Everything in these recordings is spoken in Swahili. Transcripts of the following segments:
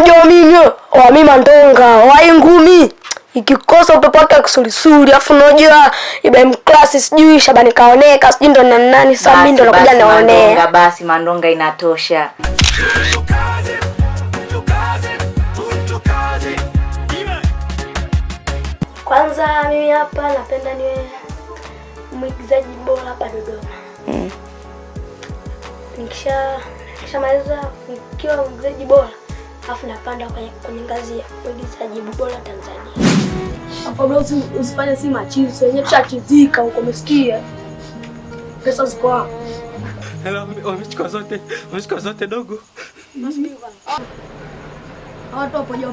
Mimi Mandonga waingumi ikikosa upepo wake kusulisuli, afu unajua Ibrahim class sijui Shabani kaoneka sijui ndo nani sasa mimi ndo nakuja naonea. Basi Mandonga inatosha. Kwanza mimi hapa napenda niwe mwigizaji bora hapa Dodoma. Nikishamaliza nikiwa mwigizaji bora afu napanda kwenye ngazi ya mwigizaji bora Tanzania. Hapo bro usifanye si machizo, wenyewe tushachizika huko umesikia? Pesa ziko hapo. Hello, wamechukua zote dogo. Watu wapoje.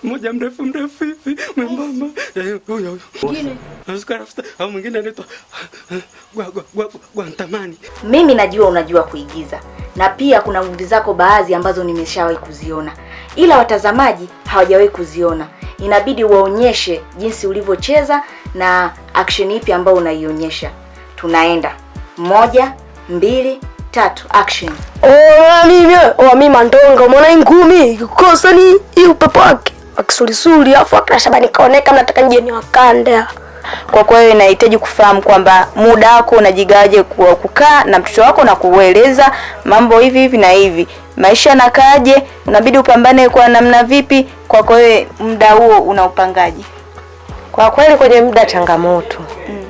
Mmoja mrefu hivi, mwembamba. Huyo. Mwingine. Anasukara rafta, au mwingine anaitwa Guantamani. Mimi najua unajua kuigiza. Na pia kuna movie zako baadhi ambazo nimeshawahi kuziona. Ila watazamaji hawajawahi kuziona. Inabidi waonyeshe jinsi ulivyocheza na action ipi ambayo unaionyesha. Tunaenda. 1, 2, 3 action. Mimi Mandonga umeona ngumi ikikosa ni hii upepo wake akisulisuli afu Shabani kaoneka nataka nje ni wakanda. Kwa kwa hiyo inahitaji kufahamu kwamba muda wako unajigawaje kwa kukaa na mtoto wako na kueleza mambo hivi na hivi. Maisha yanakaaje? Unabidi upambane kwa namna vipi? Kwa hiyo muda huo unaupangaje? Kwa kweli kwenye muda changamoto.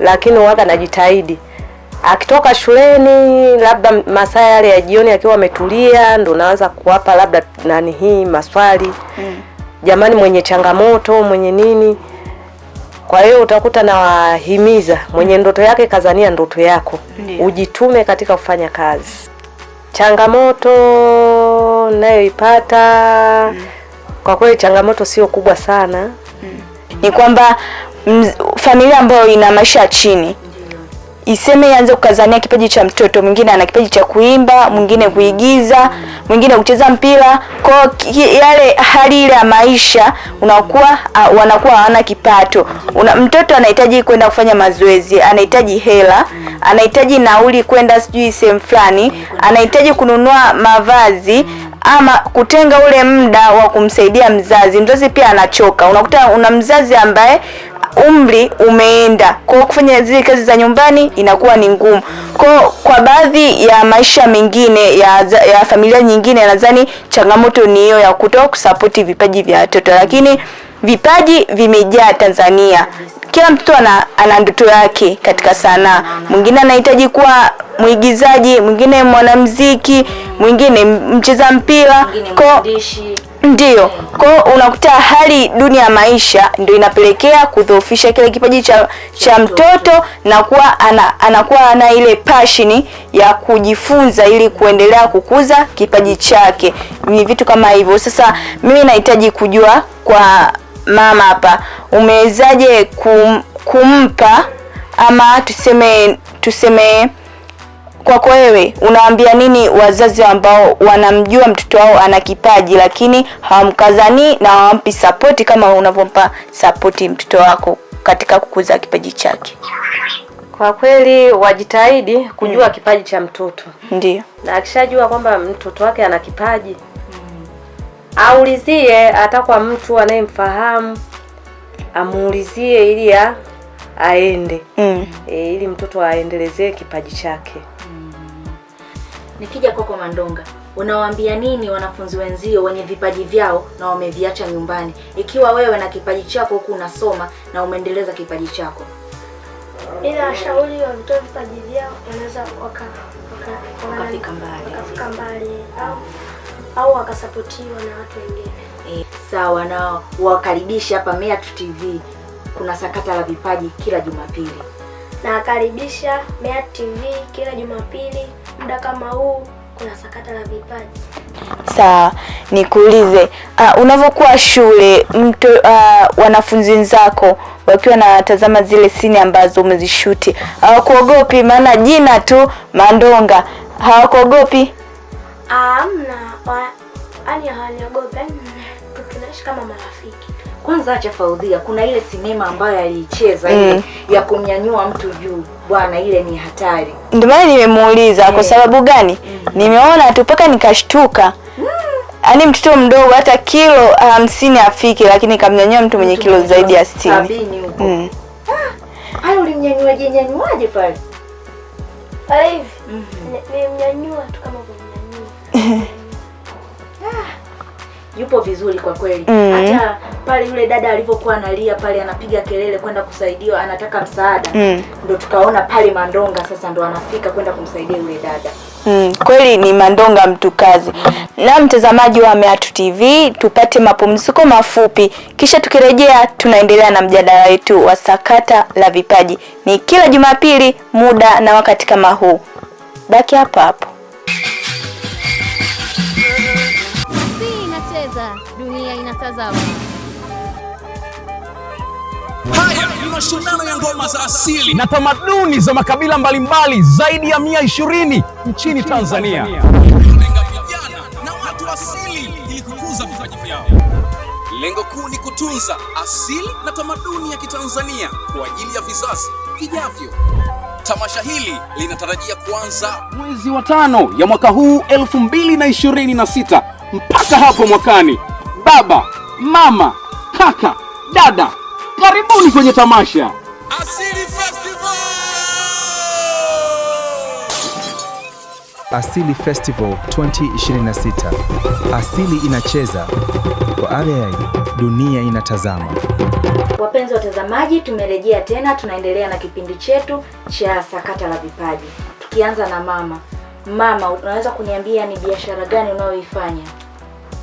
Lakini waga najitahidi. Akitoka shuleni labda masaa yale ya jioni akiwa ametulia ndo naanza kuwapa labda hii maswali. Jamani mwenye changamoto, mwenye nini? Kwa hiyo utakuta na wahimiza mwenye ndoto yake kazania ndoto yako. Ujitume katika kufanya kazi. Changamoto nayoipata kwa kweli changamoto sio kubwa sana. Ni kwamba familia ambayo ina maisha ya chini iseme ianze kukazania kipaji cha mtoto, mwingine ana kipaji cha kuimba, mwingine kuigiza, mwingine kucheza mpira. Kwa yale hali ile ya maisha wanakuwa hawana kipato. Mtoto anahitaji kwenda kufanya mazoezi, anahitaji hela, anahitaji nauli kwenda sijui sehemu fulani, anahitaji kununua mavazi ama kutenga ule muda wa kumsaidia mzazi. Mzazi pia anachoka. Unakuta una mzazi ambaye umri umeenda. Kwa kufanya zile kazi za nyumbani inakuwa ni ngumu. Kwa baadhi ya maisha mengine ya familia nyingine nadhani changamoto ni hiyo ya kutoa kusupport vipaji vya watoto. Lakini vipaji vimejaa Tanzania. Kila mtu ana ndoto yake katika sanaa. Mwingine anahitaji kuwa mwigizaji, mwingine mwanamuziki, mwingine mcheza mpira, ndio. Kwa unakuta hali dunia ya maisha ndio inapelekea kudhoofisha kile kipaji cha mtoto na kuwa anakuwa ana ile passion ya kujifunza ili kuendelea kukuza kipaji chake. Ni vitu kama hivyo. Sasa mimi nahitaji kujua kwa mama hapa, umewezaje kumpa ama tuseme kwa wewe unawaambia nini wazazi ambao wanamjua mtoto wao ana kipaji lakini hawamkazani na hawampi support kama unavyompa support mtoto wako katika kukuza kipaji chake? Kwa kweli wajitahidi kujua kipaji cha mtoto. Ndio. Na akishajua kwamba mtoto wake ana kipaji, aulizie hata kwa mtu anayemfahamu, amuulizie ili aende. Ili mtoto aendelezee kipaji chake. Nikija kwako Mandonga, unawaambia nini wanafunzi wenzio wenye vipaji vyao na wameviacha nyumbani? Ikiwa wewe na kipaji chako huku unasoma na umeendeleza kipaji chako. Ila washauri wa vitoa vipaji vyao wanaweza wakafika mbali au wakasapotiwa na watu wengine. Sawa, na wakaribisha hapa Meatu TV. Kuna sakata la vipaji kila Jumapili. Na karibisha Meatu TV kila Jumapili. Muda kama huu kuna sakata la vipaji. Sawa, nikuulize, unavyokuwa shule wanafunzi wenzako wakiwa wanatazama zile scene ambazo umezishuti, hawakuogopi? Maana jina tu Mandonga, hawakuogopi? Hamna, yani hawaniogopi. Tunaishi kama marafiki. Kwanza acha Faudhia, kuna ile sinema ambayo aliicheza ile ya kumnyanyua mtu juu. Bwana, ile ni hatari. Ndio maana nimemuuliza kwa sababu gani? Nimeona tu paka nikashtuka. Yaani mtoto mdogo hata kilo 50 afiki, lakini kamnyanyua mtu mwenye kilo zaidi ya 60. 70 huko. Hayo ulimnyanyuaje pale? Pale hivi. Nilimnyanyua tu kama kumnyanyua. Yupo vizuri kwa kweli. Hata pale yule dada alivyokuwa analia pale anapiga kelele kwenda kusaidiwa, anataka msaada. Ndio tukaona pale Mandonga sasa ndo anafika kwenda kumsaidia yule dada. Kweli ni Mandonga mtu kazi. Na mtazamaji wa Meatu TV, tupate mapumziko mafupi, kisha tukirejea tunaendelea na mjadala wetu wa sakata la vipaji. Ni kila Jumapili muda na wakati kama huu. Baki hapo hapo. Dunia inatazama. Haya ni mashindano ya ngoma za asili na tamaduni za makabila mbalimbali zaidi ya 120 nchini Tanzania. Lenga vijana na watu asili ili kukuza vipaji vyao. Lengo kuu ni kutunza asili na tamaduni ya Kitanzania kwa ajili ya vizazi vijavyo. Tamasha hili linatarajia kuanza mwezi wa 5 ya mwaka huu 2026 mpaka hapo mwakani. Baba, mama, kaka, dada, karibuni kwenye tamasha Asili Festival. Asili Festival 2026. Asili inacheza kwa area, dunia inatazama. Wapenzi watazamaji, tumerejea tena, tunaendelea na kipindi chetu cha sakata la vipaji. Tukianza na mama. Mama, unaweza kuniambia ni biashara gani unayoifanya?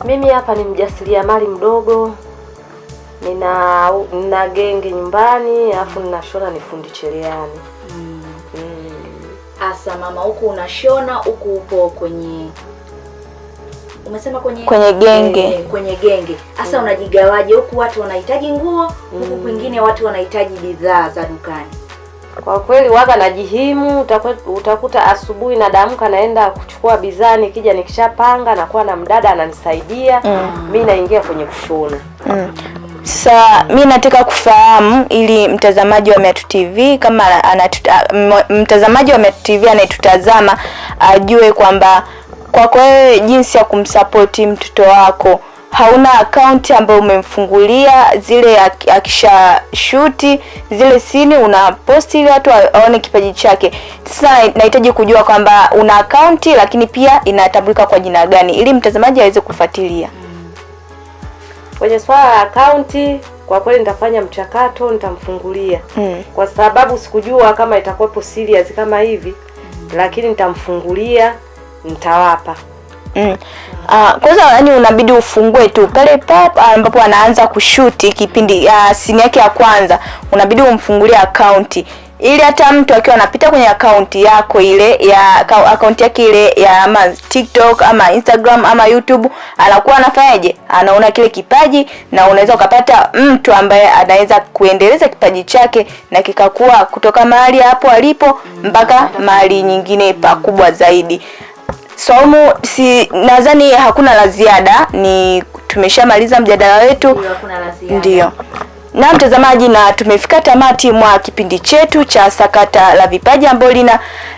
Mimi hapa ni mjasiriamali mdogo. Nina genge nyumbani, alafu ninashona, ni fundi cherehani. Asa mama, huku unashona, huku upo kwenye umesema kwenye genge. Kwenye genge. Asa unajigawaje? Huku watu wanahitaji nguo, huku kwingine watu wanahitaji bidhaa za dukani. Kwa kweli waga najihimu, utakuta asubuhi nadamka naenda kuchukua bidhaa, nikija nikishapanga na kuwa na mdada ananisaidia. Mimi naingia kwenye kushona. Sasa mimi nataka kufahamu, ili mtazamaji wa Meatu TV kama mtazamaji wa Meatu TV anayetutazama ajue kwamba kwa kweli jinsi ya kumsapoti mtoto wako, hauna account ambayo umemfungulia, zile akisha shuti zile sini una post ili watu waone kipaji chake. Sasa nahitaji kujua kwamba una account, lakini pia inatambulika kwa jina gani ili mtazamaji aweze kufuatilia. Kwenye swala la account, kwa kweli nitafanya mchakato, nitamfungulia. Kwa sababu sikujua kama itakuwepo serious kama hivi, lakini nitamfungulia, nitawapa. Kwanza yani unabidi ufungue tu pale pap ambapo anaanza kushuti kipindi sini yake ya kwanza, unabidi umfungulie account ili hata mtu akiwa anapita kwenye account yako ile ya account yake ile ya ama TikTok ama Instagram ama YouTube, anakuwa anafanyaje, anaona kile kipaji, na unaweza ukapata mtu ambaye anaweza kuendeleza kipaji chake na kikakuwa kutoka mahali hapo alipo mpaka mahali nyingine pakubwa zaidi. Somo nadhani hakuna la ziada, ni tumeshamaliza mjadala wetu. Ndio. Na mtazamaji, na tumefika tamati mwa kipindi chetu cha sakata la vipaji ambalo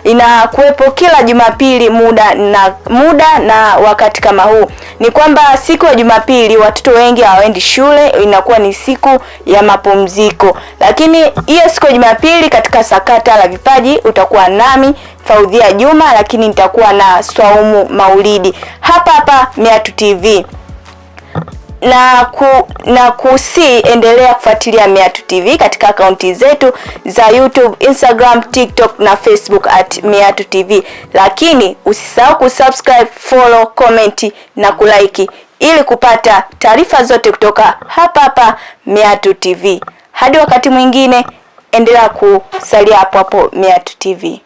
inakuwepo kila Jumapili muda na wakati kama huu. Ni kwamba siku ya Jumapili watoto wengi hawaendi shule, inakuwa ni siku ya mapumziko. Lakini hiyo siku ya Jumapili katika sakata la vipaji utakuwa nami Faudhia Juma, lakini nitakuwa na Swaumu Maulidi hapa Meatu TV. Na endelea kufuatilia Meatu TV katika akaunti zetu za YouTube, Instagram, TikTok na Facebook @Meatu TV. Lakini usisahau kusubscribe, follow, comment na kulike ili kupata taarifa zote kutoka hapa Meatu TV. Hadi wakati mwingine, endelea kusalia hapo Meatu TV.